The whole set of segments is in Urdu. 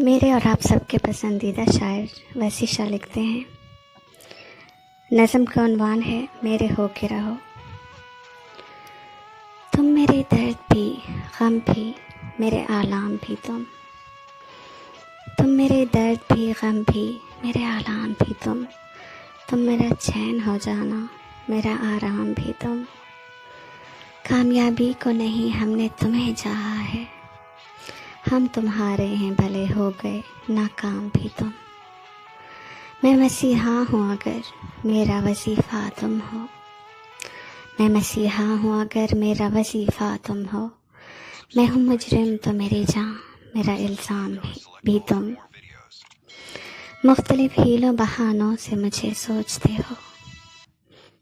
میرے اور آپ سب کے پسندیدہ شاعر ویسی شاہ لکھتے ہیں۔ نظم کا عنوان ہے میرے ہو کے رہو۔ تم میرے درد بھی، غم بھی، میرے آلام بھی تم میرے درد بھی، غم بھی، میرے آلام بھی تم میرا چین ہو جانا، میرا آرام بھی تم۔ کامیابی کو نہیں ہم نے تمہیں چاہا ہے، ہم تمہارے ہیں بھلے ہو گئے ناکام بھی تم۔ میں مسیحا ہوں اگر میرا وظیفہ تم ہو، میں مسیحا ہوں اگر میرا وظیفہ تم ہو۔ میں ہوں مجرم تو میری جان، میرا الزام بھی تم۔ مختلف حیلوں بہانوں سے مجھے سوچتے ہو،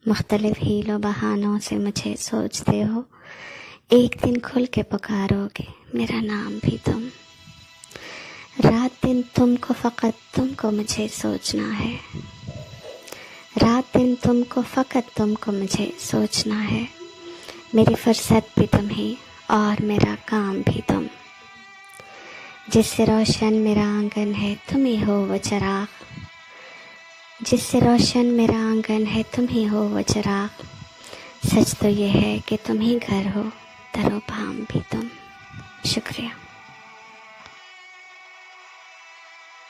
مختلف حیلوں بہانوں سے مجھے سوچتے ہو۔ ایک دن کھل کے پکارو گے میرا نام بھی تم۔ رات دن تم کو فقط تم کو مجھے سوچنا ہے، رات دن تم کو فقط تم کو مجھے سوچنا ہے۔ میری فرصت بھی تم ہی اور میرا کام بھی تم۔ جس سے روشن میرا آنگن ہے تم ہی ہو وہ چراغ، جس سے روشن میرا آنگن ہے تم ہی ہو وہ چراغ۔ سچ تو یہ ہے کہ تم ہی گھر ہو، در و بام بھی تم۔ شکریہ۔